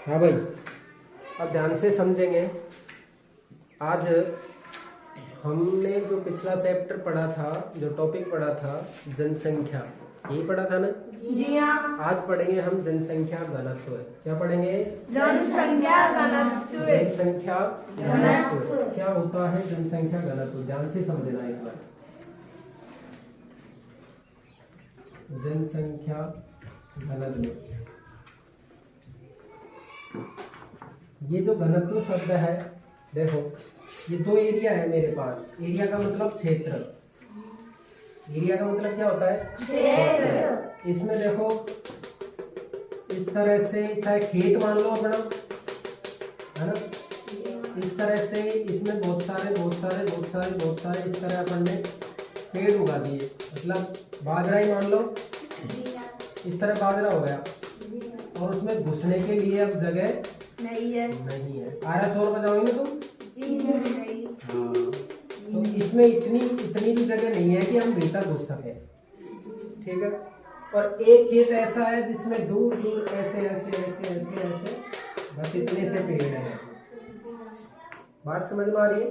हाँ भाई, अब ध्यान से समझेंगे। आज हमने जो पिछला चैप्टर पढ़ा था, जो टॉपिक पढ़ा था जनसंख्या, यही पढ़ा था ना? जी हाँ। आज पढ़ेंगे हम जनसंख्या घनत्व। क्या पढ़ेंगे? जनसंख्या घनत्व। जनसंख्या घनत्व क्या होता है? जनसंख्या घनत्व ध्यान से समझना एक बार। जनसंख्या घनत्व, ये जो घनत्व शब्द है, देखो ये दो एरिया है मेरे पास। एरिया का मतलब क्षेत्र। एरिया का मतलब क्या होता है? क्षेत्र। इसमें देखो इस तरह से, चाहे खेत मान लो अपना, है ना, इस तरह से इसमें बहुत सारे इस तरह अपन ने पेड़ उगा दिए। मतलब बाजरा ही मान लो, इस तरह बाजरा हो गया, और उसमें घुसने के लिए अब जगह नहीं है। आया चोर बजाओगे तुम? जी नहीं। हाँ, तो इसमें इतनी भी जगह नहीं है कि हम भीतर घुस सके। ठीक है। और एक खेत ऐसा है जिसमें दूर दूर ऐसे बस इतने से पेड़ हैं। बात समझ में आ रही है?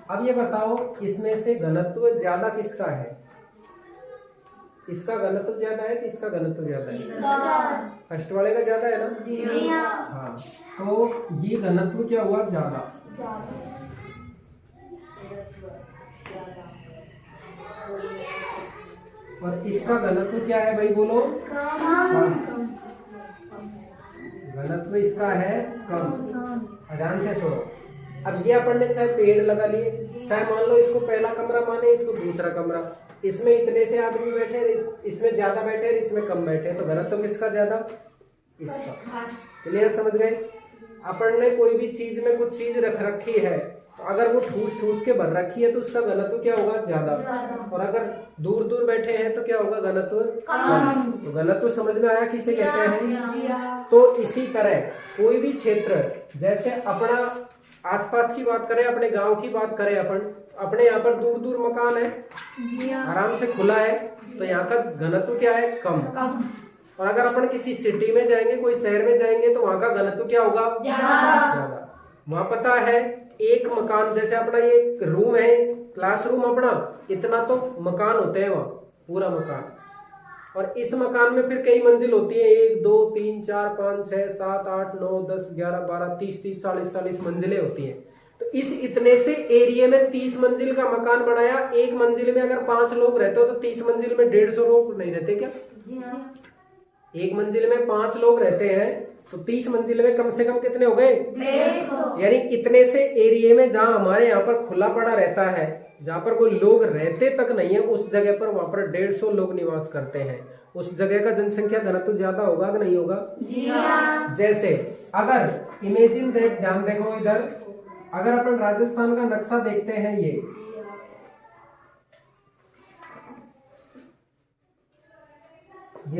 अब ये बताओ, इसमें से घनत्व ज्यादा किसका है? इसका घनत्व ज्यादा है कि इसका घनत्व ज्यादा है? फर्स्ट वाले का ज्यादा है ना? जी हाँ। हाँ, तो ये घनत्व क्या हुआ? ज्यादा। और इसका घनत्व क्या है भाई, बोलो? कम। घनत्व इसका है कम। ध्यान से सुनो। अब ये अपन ने चाहे पेड़ लगा लिए, चाहे मान लो इसको पहला कमरा माने, इसको दूसरा कमरा, इसमें इतने से आदमी बैठे, इसमें ज्यादा बैठे, इसमें कम बैठे, तो घनत्व किसका ज्यादा? इसका। क्लियर? समझ गए? अपन ने कोई भी चीज में कुछ चीज रख रखी है, तो अगर वो ठूस के भर रखी है तो उसका घनत्व क्या होगा? ज्यादा। और अगर दूर दूर बैठे हैं तो क्या होगा? घनत्व कम। तो घनत्व समझ में आया किसे कहते हैं? तो इसी तरह कोई भी क्षेत्र, जैसे अपना आसपास की बात करें, अपने गांव की बात करें, अपने यहाँ पर दूर दूर मकान है, आराम से खुला है, तो यहाँ का घनत्व क्या है? कम। और अगर अपन किसी सिटी में जाएंगे, कोई शहर में जाएंगे, तो वहां का घनत्व क्या होगा? ज्यादा। वहां पता है एक मकान, जैसे अपना ये रूम है, क्लासरूम अपना, इतना तो मकान होते हैं वहाँ, पूरा मकान। और इस मकान में फिर कई मंजिल होती है, 1 2 3 4 5 6 7 8 9 10 11 12 30 40 मंजिलें होती हैं। तो इस इतने से एरिया में 30 मंजिल का मकान बनाया। एक मंजिल में अगर 5 लोग रहते हो तो 30 मंजिल में 150 लोग नहीं रहते क्या? एक मंजिल में 5 लोग रहते हैं तो 30 मंजिल में कम से कम कितने हो गए? 150। यानी इतने से एरिया में जहां हमारे यहाँ पर खुला पड़ा रहता है, जहां पर कोई लोग रहते तक नहीं है, उस जगह पर वहां पर 150 लोग निवास करते हैं। उस जगह का जनसंख्या घनत्व ज्यादा होगा कि नहीं होगा? जी हाँ। जैसे अगर इमेजिन ध्यान देखो इधर, अगर अपन राजस्थान का नक्शा देखते हैं, ये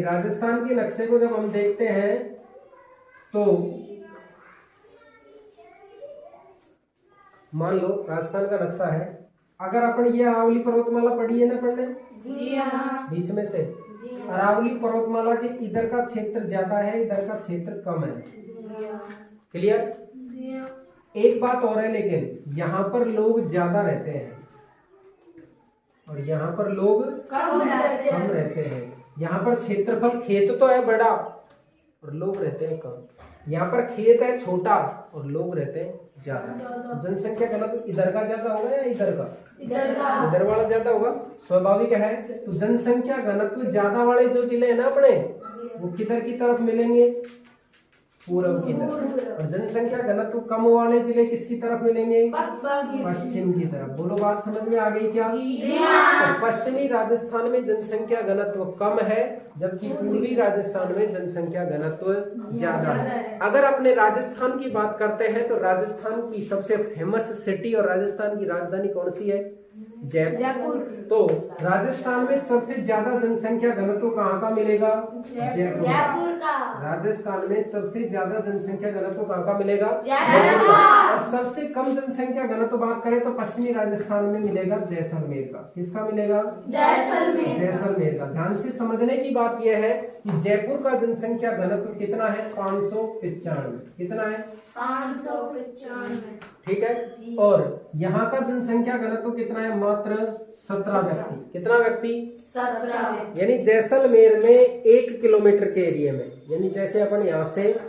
राजस्थान के नक्शे को जब हम देखते हैं तो मान लो राजस्थान का नक्शा है, अगर अपन ये अरावली पर्वतमाला पढ़ी है ना पढ़ने? जी हाँ। बीच में से अरावली पर्वतमाला के इधर का क्षेत्र ज्यादा है, इधर का क्षेत्र कम है। क्लियर? एक बात और है, लेकिन यहाँ पर लोग ज्यादा रहते हैं और यहाँ पर लोग कम रहते हैं। यहाँ पर क्षेत्रफल, खेत तो है बड़ा और लोग रहते हैं कम। यहाँ पर खेत है छोटा और लोग रहते हैं ज्यादा। जनसंख्या घनत्व इधर का ज्यादा होगा या इधर का? इधर वाला ज्यादा होगा, स्वाभाविक है। तो जनसंख्या घनत्व ज्यादा वाले जो जिले हैं ना अपने, वो किधर की तरफ मिलेंगे? पूर्व की तरफ। और जनसंख्या घनत्व कम वाले जिले किसकी तरफ मिलेंगे? पश्चिम की तरफ। बोलो, बात समझ में आ गई क्या? तो पश्चिमी राजस्थान में जनसंख्या घनत्व कम है, जबकि पूर्वी राजस्थान में जनसंख्या घनत्व ज्यादा है। अगर अपने राजस्थान की बात करते हैं तो राजस्थान की सबसे फेमस सिटी और राजस्थान की राजधानी कौन सी है? जयपुर। तो राजस्थान में सबसे ज्यादा जनसंख्या घनत्व कहाँ का मिलेगा? जयपुर का। राजस्थान में सबसे ज्यादा जनसंख्या घनत्व कहाँ का मिलेगा? जयपुर। और सबसे कम जनसंख्या घनत्व बात करें तो पश्चिमी राजस्थान में मिलेगा जैसलमेर का। किसका मिलेगा? जैसलमेर का। ध्यान से समझने की बात यह है कि जयपुर का जनसंख्या घनत्व कितना है? 595। कितना है? 595। ठीक है। और यहाँ का जनसंख्या घनत्व कितना है? मात्र 17 व्यक्ति। कितना व्यक्ति? 17। यानी जैसलमेर में 1 किलोमीटर के एरिया में, यानी जैसे अपन यहाँ से,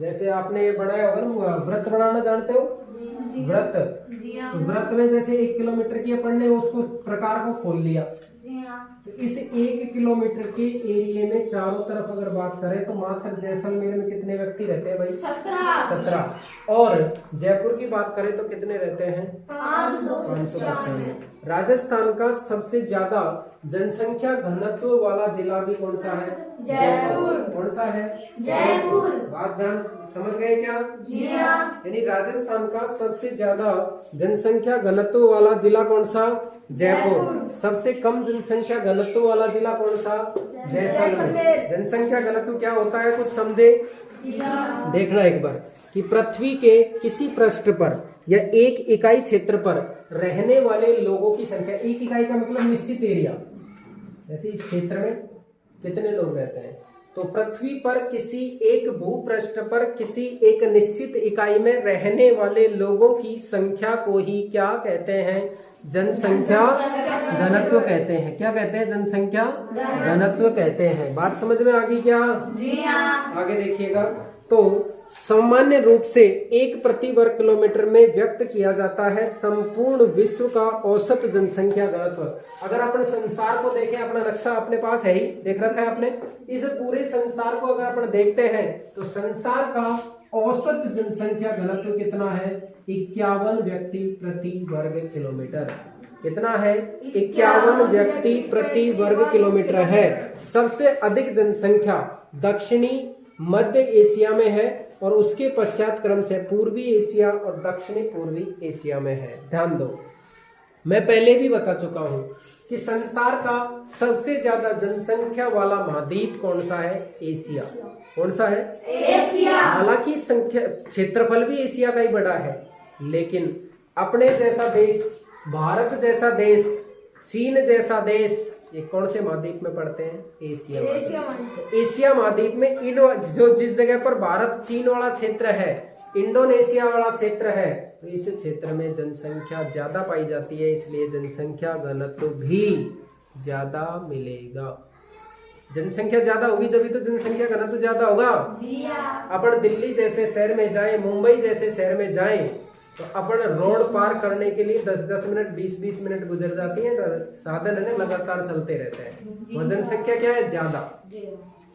जैसे आपने बनाया होगा ना, व्रत बनाना जानते हो? व्रत, जी हाँ। तो व्रत में जैसे 1 किलोमीटर की अपन ने उसको प्रकार को खोल लिया, जी हाँ। तो इस 1 किलोमीटर के एरिया में चारों तरफ अगर बात करें तो मात्र जैसलमेर में कितने व्यक्ति रहते हैं भाई? 17। और जयपुर की बात करें तो कितने रहते हैं? 595। राजस्थान का सबसे ज्यादा जनसंख्या घनत्व वाला जिला भी कौन सा है? जयपुर। कौन सा है? जयपुर। बात जान समझ गए क्या? जी हाँ। यानी राजस्थान का सबसे ज्यादा जनसंख्या घनत्व वाला जिला कौन सा? जयपुर। सबसे कम जनसंख्या घनत्व वाला जिला कौन सा? जैसलमेर। जनसंख्या घनत्व क्या होता है, कुछ समझे? जी हाँ। देखना एक बार कि पृथ्वी के किसी पृष्ठ पर या एक इकाई क्षेत्र पर रहने वाले लोगों की संख्या, एक इकाई का मतलब निश्चित एरिया, जैसे इस क्षेत्र में कितने लोग रहते हैं, तो पृथ्वी पर किसी एक भूपृष्ठ पर किसी एक निश्चित इकाई में रहने वाले लोगों की संख्या को ही क्या कहते हैं? जनसंख्या घनत्व कहते हैं। क्या कहते हैं? जनसंख्या घनत्व कहते हैं। बात समझ में आ गई क्या? जी हाँ। आगे देखिएगा, तो सामान्य रूप से 1 प्रति वर्ग किलोमीटर में व्यक्त किया जाता है संपूर्ण विश्व का औसत जनसंख्या घनत्व। अगर अपन संसार को देखें, अपना नक्शा अपने पास है ही, देख रखा है आपने, इस पूरे संसार को अगर अपन देखते हैं तो संसार का औसत जनसंख्या घनत्व कितना है? 51 व्यक्ति प्रति वर्ग किलोमीटर। कितना है? 51 व्यक्ति प्रति वर्ग किलोमीटर है। सबसे अधिक जनसंख्या दक्षिणी मध्य एशिया में है और उसके पश्चात क्रम से पूर्वी एशिया और दक्षिणी पूर्वी एशिया में है। ध्यान दो, मैं पहले भी बता चुका हूं कि संसार का सबसे ज्यादा जनसंख्या वाला महाद्वीप कौन सा है? एशिया। कौन सा है? एशिया। हालांकि संख्या क्षेत्रफल भी एशिया का ही बड़ा है, लेकिन अपने जैसा देश, भारत जैसा देश, चीन जैसा देश, ये कौन से महाद्वीप में पड़ते हैं? एशिया महाद्वीप। एशिया महाद्वीप में इन जो जिस जगह पर भारत चीन वाला क्षेत्र है, इंडोनेशिया वाला क्षेत्र है, तो इस क्षेत्र में जनसंख्या ज्यादा पाई जाती है, इसलिए जनसंख्या घनत्व भी ज्यादा मिलेगा। जनसंख्या ज्यादा होगी जब तो जनसंख्या घनत्व ज्यादा होगा। अपन दिल्ली जैसे शहर में जाएं, मुंबई जैसे शहर में जाएं, तो अपन रोड पार करने के लिए 10-10 मिनट 20-20 मिनट गुजर जाती है। साधन है ना, लगातार चलते रहते हैं। और जनसंख्या क्या है? ज्यादा।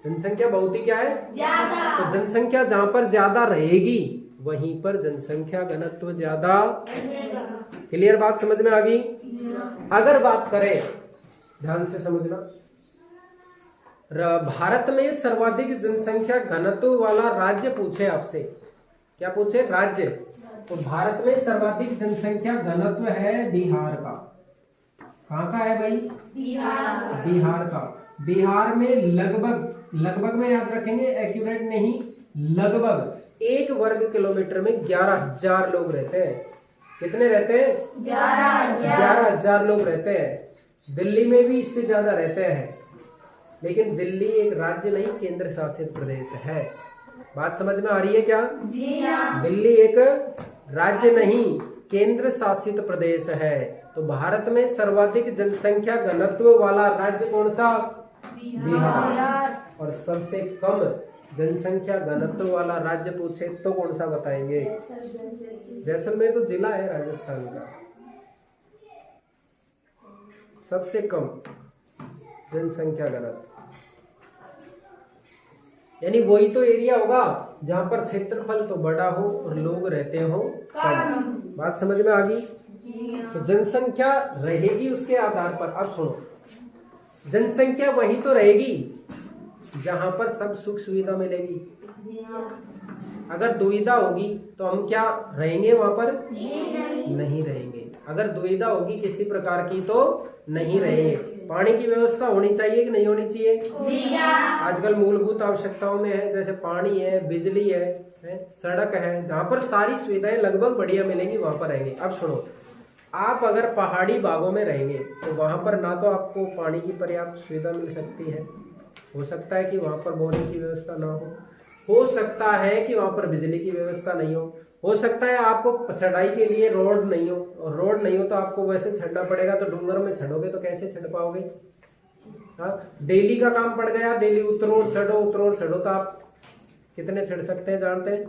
जनसंख्या बहुत ही क्या है? ज्यादा। तो जनसंख्या जहां पर ज्यादा रहेगी वहीं पर जनसंख्या घनत्व ज्यादा। क्लियर बात समझ में आ गई? अगर बात करें, ध्यान से समझना, भारत में सर्वाधिक जनसंख्या घनत्व वाला राज्य पूछे आपसे, क्या पूछे? राज्य। तो भारत में सर्वाधिक जनसंख्या घनत्व है बिहार का। कहाँ का है भाई? बिहार का। बिहार में लगभग में याद रखेंगे, एक्यूरेट नहीं, लगभग 1 वर्ग किलोमीटर में 11,000 लोग रहते हैं। कितने रहते हैं? 11,000 लोग रहते हैं। दिल्ली में भी इससे ज्यादा रहते हैं, लेकिन दिल्ली एक राज्य नहीं, केंद्र शासित प्रदेश है। बात समझ में आ रही है क्या? जी हाँ। दिल्ली एक राज्य नहीं, केंद्र शासित प्रदेश है। तो भारत में सर्वाधिक जनसंख्या घनत्व वाला राज्य कौन सा? बिहार। और सबसे कम जनसंख्या घनत्व वाला राज्य पूछे तो कौन सा बताएंगे? जैसलमेर तो जिला है राजस्थान का। सबसे कम जनसंख्या घनत्व, यानी वही तो एरिया होगा जहां पर क्षेत्रफल तो बड़ा हो और लोग रहते हो कम। बात समझ में आ गई? तो जनसंख्या रहेगी उसके आधार पर। अब सुनो, जनसंख्या वही तो रहेगी जहां पर सब सुख सुविधा मिलेगी। अगर दुविधा होगी तो हम क्या रहेंगे वहां पर? नहीं रहेंगे। अगर दुविधा होगी किसी प्रकार की तो नहीं रहेंगे। पानी की व्यवस्था होनी चाहिए कि नहीं होनी चाहिए? आजकल मूलभूत आवश्यकताओं में है, जैसे पानी है, बिजली है, सड़क है, जहाँ पर सारी सुविधाएं लगभग बढ़िया मिलेंगी वहां पर रहेंगे। अब सुनो, आप अगर पहाड़ी भागों में रहेंगे तो वहां पर ना तो आपको पानी की पर्याप्त सुविधा मिल सकती है, हो सकता है कि वहां पर बोरिंग की व्यवस्था ना हो सकता है कि वहां पर बिजली की व्यवस्था नहीं हो सकता है आपको चढ़ाई के लिए रोड नहीं हो, और रोड नहीं हो तो आपको वैसे चढ़ना पड़ेगा, तो डूंगर में चढ़ोगे तो कैसे चढ़ पाओगे? हाँ, डेली का काम पड़ गया, डेली उतरो चढ़ो, तो आप कितने चढ़ सकते हैं जानते हैं?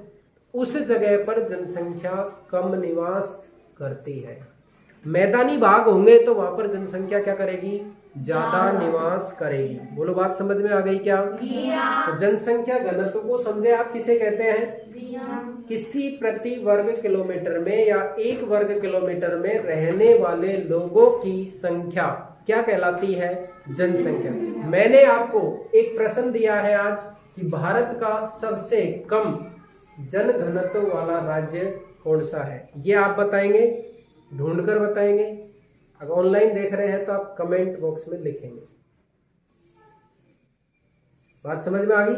उस जगह पर जनसंख्या कम निवास करती है। मैदानी भाग होंगे तो वहां पर जनसंख्या क्या करेगी? ज्यादा निवास करेगी। बोलो, बात समझ में आ गई क्या? तो जनसंख्या घनत्व को समझे आप किसे कहते हैं? किसी प्रति वर्ग किलोमीटर में या 1 वर्ग किलोमीटर में रहने वाले लोगों की संख्या क्या कहलाती है? जनसंख्या। मैंने आपको एक प्रश्न दिया है आज कि भारत का सबसे कम जन घनत्व वाला राज्य कौन सा है? ये आप बताएंगे, ढूंढकर बताएंगे। अगर ऑनलाइन देख रहे हैं तो आप कमेंट बॉक्स में लिखेंगे। बात समझ में आ गई?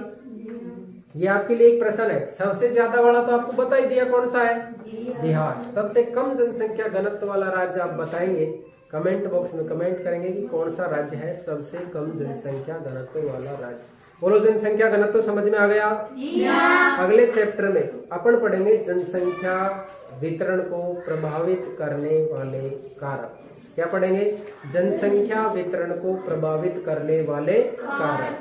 ये आपके लिए एक प्रश्न है। सबसे ज्यादा वाला तो आपको बता ही दिया, कौन सा है? बिहार। सबसे कम जनसंख्या घनत्व वाला राज्य आप बताएंगे, कमेंट बॉक्स में कमेंट करेंगे कि कौन सा राज्य है सबसे कम जनसंख्या घनत्व वाला राज्य। बोलो, जनसंख्या घनत्व समझ में आ गया? अगले चैप्टर में अपन पढ़ेंगे जनसंख्या वितरण को प्रभावित करने वाले कारक। क्या पढ़ेंगे? जनसंख्या वितरण को प्रभावित करने वाले कारक।